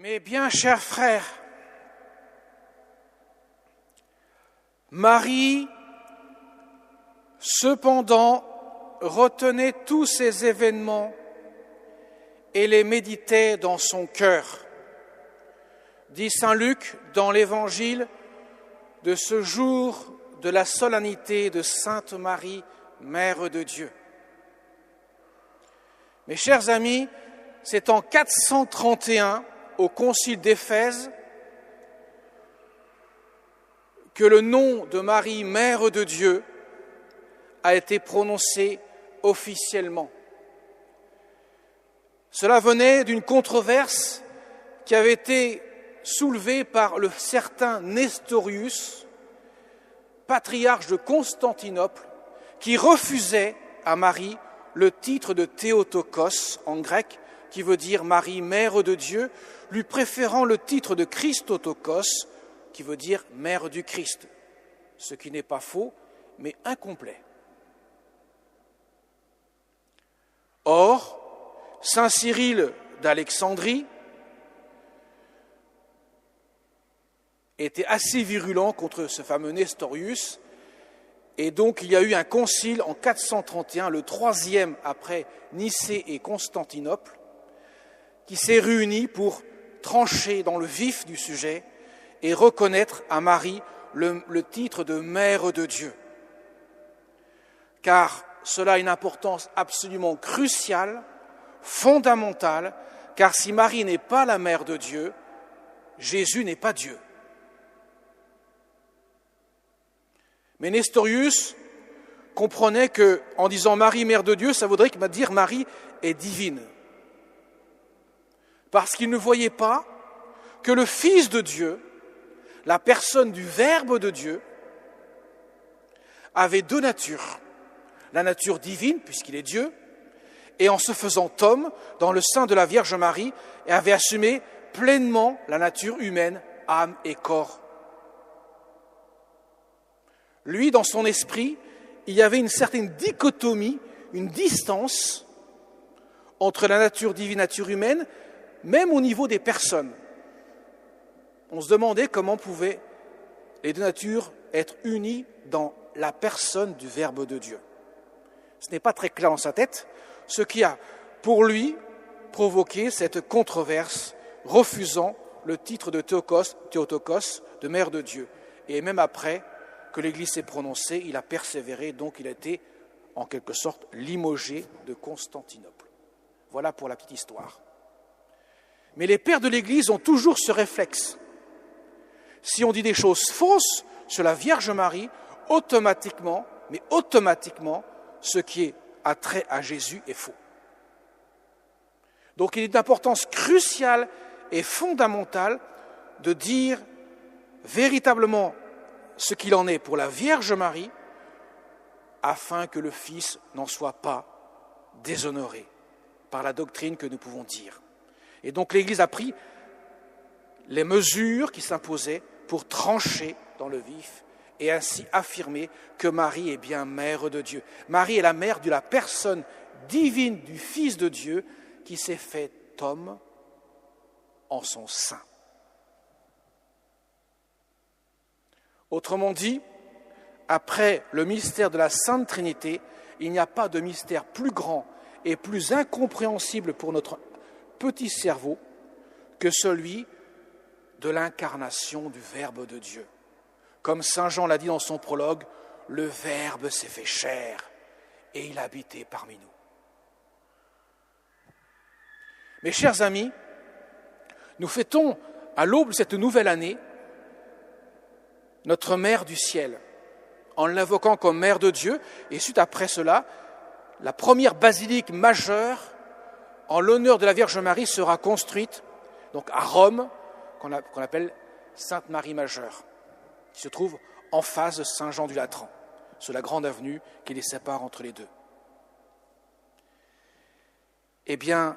Mes bien chers frères, Marie, cependant, retenait tous ces événements et les méditait dans son cœur, dit saint Luc dans l'évangile de ce jour de la solennité de Sainte Marie, Mère de Dieu. Mes chers amis, c'est en 431, au Concile d'Éphèse, que le nom de Marie, Mère de Dieu, a été prononcé officiellement. Cela venait d'une controverse qui avait été soulevée par le certain Nestorius, patriarche de Constantinople, qui refusait à Marie le titre de Théotokos en grec, qui veut dire Marie, Mère de Dieu, lui préférant le titre de Christotokos, qui veut dire Mère du Christ, ce qui n'est pas faux, mais incomplet. Or, saint Cyril d'Alexandrie était assez virulent contre ce fameux Nestorius, et donc il y a eu un concile en 431, le troisième après Nicée et Constantinople, qui s'est réuni pour trancher dans le vif du sujet et reconnaître à Marie le titre de Mère de Dieu. Car cela a une importance absolument cruciale, fondamentale, car si Marie n'est pas la Mère de Dieu, Jésus n'est pas Dieu. Mais Nestorius comprenait qu'en disant Marie, Mère de Dieu, ça voudrait dire Marie est divine. Parce qu'il ne voyait pas que le Fils de Dieu, la personne du Verbe de Dieu, avait deux natures. La nature divine, puisqu'il est Dieu, et en se faisant homme, dans le sein de la Vierge Marie, et avait assumé pleinement la nature humaine, âme et corps. Lui, dans son esprit, il y avait une certaine dichotomie, une distance entre la nature divine et la nature humaine, même au niveau des personnes. On se demandait comment pouvaient les deux natures être unies dans la personne du Verbe de Dieu. Ce n'est pas très clair dans sa tête, ce qui a, pour lui, provoqué cette controverse, refusant le titre de Théotokos, de Mère de Dieu. Et même après que l'Église s'est prononcée, il a persévéré, donc il a été, en quelque sorte, limogé de Constantinople. Voilà pour la petite histoire. Mais les pères de l'Église ont toujours ce réflexe. Si on dit des choses fausses sur la Vierge Marie, automatiquement, ce qui a trait à Jésus est faux. Donc il est d'importance cruciale et fondamentale de dire véritablement ce qu'il en est pour la Vierge Marie, afin que le Fils n'en soit pas déshonoré par la doctrine que nous pouvons dire. Et donc l'Église a pris les mesures qui s'imposaient pour trancher dans le vif et ainsi affirmer que Marie est bien Mère de Dieu. Marie est la mère de la personne divine du Fils de Dieu qui s'est fait homme en son sein. Autrement dit, après le mystère de la Sainte Trinité, il n'y a pas de mystère plus grand et plus incompréhensible pour notre petit cerveau que celui de l'incarnation du Verbe de Dieu. Comme saint Jean l'a dit dans son prologue, le Verbe s'est fait chair et il a habité parmi nous. Mes chers amis, nous fêtons à l'aube de cette nouvelle année notre Mère du ciel, en l'invoquant comme Mère de Dieu, et suite après cela, la première basilique majeure en l'honneur de la Vierge Marie sera construite donc à Rome, qu'on appelle Sainte Marie Majeure, qui se trouve en face de Saint-Jean du Latran, sur la grande avenue qui les sépare entre les deux. Eh bien,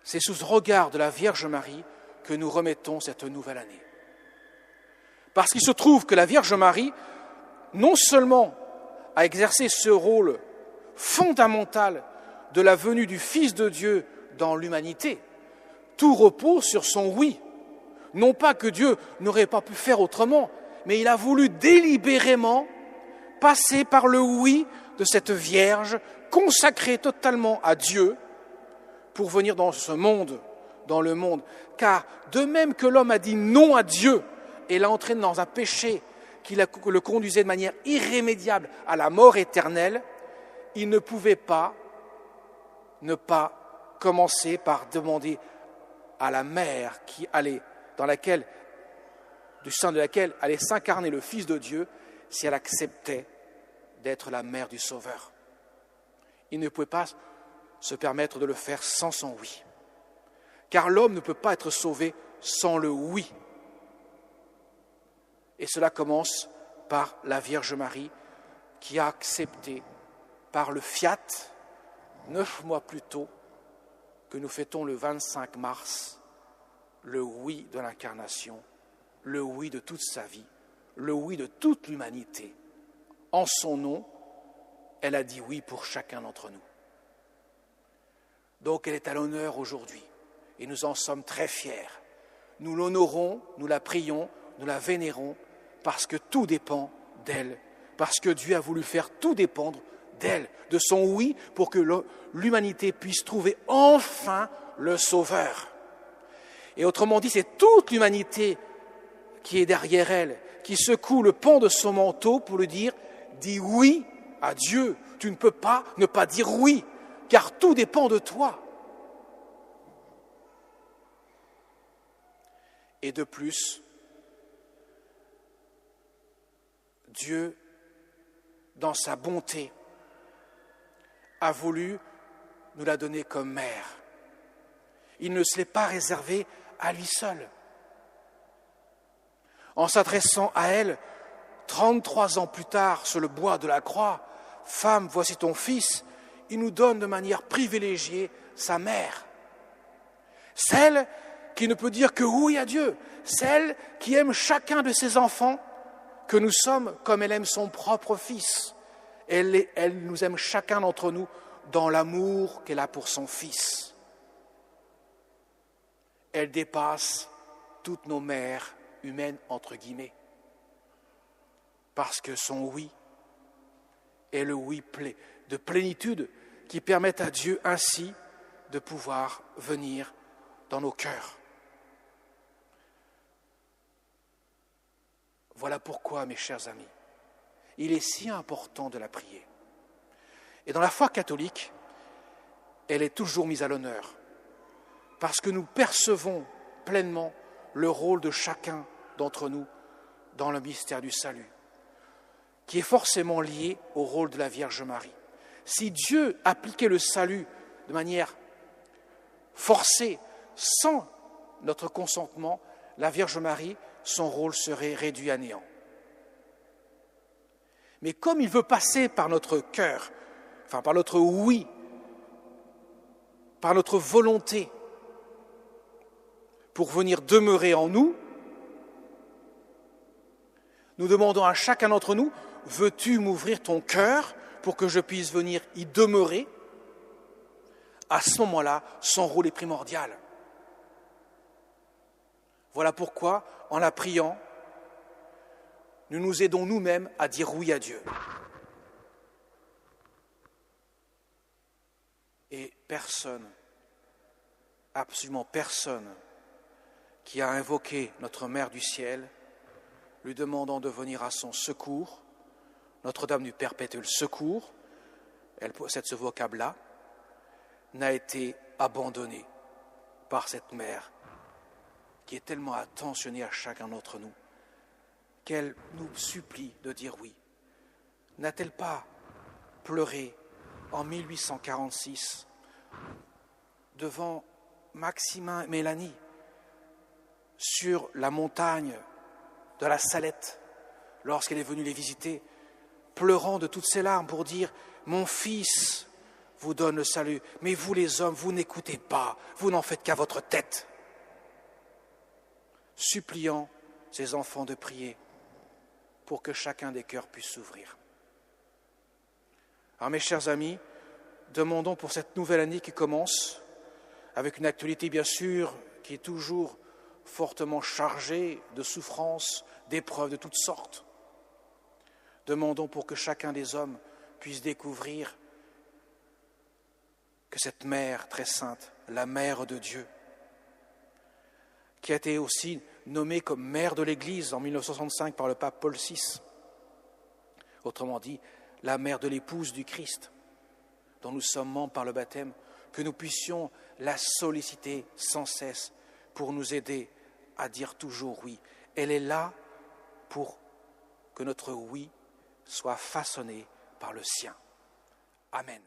c'est sous ce regard de la Vierge Marie que nous remettons cette nouvelle année. Parce qu'il se trouve que la Vierge Marie, non seulement a exercé ce rôle fondamental de la venue du Fils de Dieu dans l'humanité, Tout repose sur son oui. Non pas que Dieu n'aurait pas pu faire autrement, mais il a voulu délibérément passer par le oui de cette Vierge consacrée totalement à Dieu pour venir dans ce monde, dans le monde. Car de même que l'homme a dit non à Dieu et l'a entraîné dans un péché qui le conduisait de manière irrémédiable à la mort éternelle, il ne pouvait pas ne pas commencer par demander à la mère qui allait, du sein de laquelle allait s'incarner le Fils de Dieu, si elle acceptait d'être la mère du Sauveur. Il ne pouvait pas se permettre de le faire sans son oui. Car l'homme ne peut pas être sauvé sans le oui. Et cela commence par la Vierge Marie qui a accepté par le fiat, 9 mois plus tôt, que nous fêtons le 25 mars, le oui de l'incarnation, le oui de toute sa vie, le oui de toute l'humanité. En son nom, elle a dit oui pour chacun d'entre nous. Donc elle est à l'honneur aujourd'hui et nous en sommes très fiers. Nous l'honorons, nous la prions, nous la vénérons parce que tout dépend d'elle, parce que Dieu a voulu faire tout dépendre d'elle, de son oui, pour que l'humanité puisse trouver enfin le Sauveur. Et autrement dit, c'est toute l'humanité qui est derrière elle, qui secoue le pan de son manteau pour lui dire « Dis oui à Dieu, tu ne peux pas ne pas dire oui, car tout dépend de toi. » Et de plus, Dieu, dans sa bonté, a voulu nous la donner comme mère. Il ne se l'est pas réservé à lui seul. En s'adressant à elle, 33 ans plus tard, sur le bois de la croix, « Femme, voici ton fils », il nous donne de manière privilégiée sa mère. Celle qui ne peut dire que oui à Dieu, celle qui aime chacun de ses enfants, que nous sommes comme elle aime son propre fils. Elle nous aime chacun d'entre nous dans l'amour qu'elle a pour son fils. Elle dépasse toutes nos mères humaines, entre guillemets, parce que son oui est le oui de plénitude qui permet à Dieu ainsi de pouvoir venir dans nos cœurs. Voilà pourquoi, mes chers amis, il est si important de la prier. Et dans la foi catholique, elle est toujours mise à l'honneur, parce que nous percevons pleinement le rôle de chacun d'entre nous dans le mystère du salut, qui est forcément lié au rôle de la Vierge Marie. Si Dieu appliquait le salut de manière forcée, sans notre consentement, la Vierge Marie, son rôle serait réduit à néant. Mais comme il veut passer par notre cœur, par notre oui, par notre volonté, pour venir demeurer en nous, nous demandons à chacun d'entre nous, veux-tu m'ouvrir ton cœur pour que je puisse venir y demeurer? À ce moment-là, son rôle est primordial. Voilà pourquoi, en la priant, nous nous aidons nous-mêmes à dire oui à Dieu. Et personne, absolument personne, qui a invoqué notre Mère du ciel, lui demandant de venir à son secours, Notre-Dame du Perpétuel Secours, elle possède ce vocable-là, n'a été abandonnée par cette mère qui est tellement attentionnée à chacun d'entre nous, qu'elle nous supplie de dire oui. N'a-t-elle pas pleuré en 1846 devant Maximin et Mélanie sur la montagne de la Salette lorsqu'elle est venue les visiter, pleurant de toutes ses larmes pour dire « Mon fils vous donne le salut, mais vous les hommes, vous n'écoutez pas, vous n'en faites qu'à votre tête. » Suppliant ses enfants de prier pour que chacun des cœurs puisse s'ouvrir. Alors mes chers amis, demandons pour cette nouvelle année qui commence avec une actualité bien sûr qui est toujours fortement chargée de souffrances, d'épreuves de toutes sortes. Demandons pour que chacun des hommes puisse découvrir que cette mère très sainte, la mère de Dieu, qui a été aussi nommée comme mère de l'Église en 1965 par le pape Paul VI, autrement dit, la mère de l'épouse du Christ, dont nous sommes membres par le baptême, que nous puissions la solliciter sans cesse pour nous aider à dire toujours oui. Elle est là pour que notre oui soit façonné par le sien. Amen.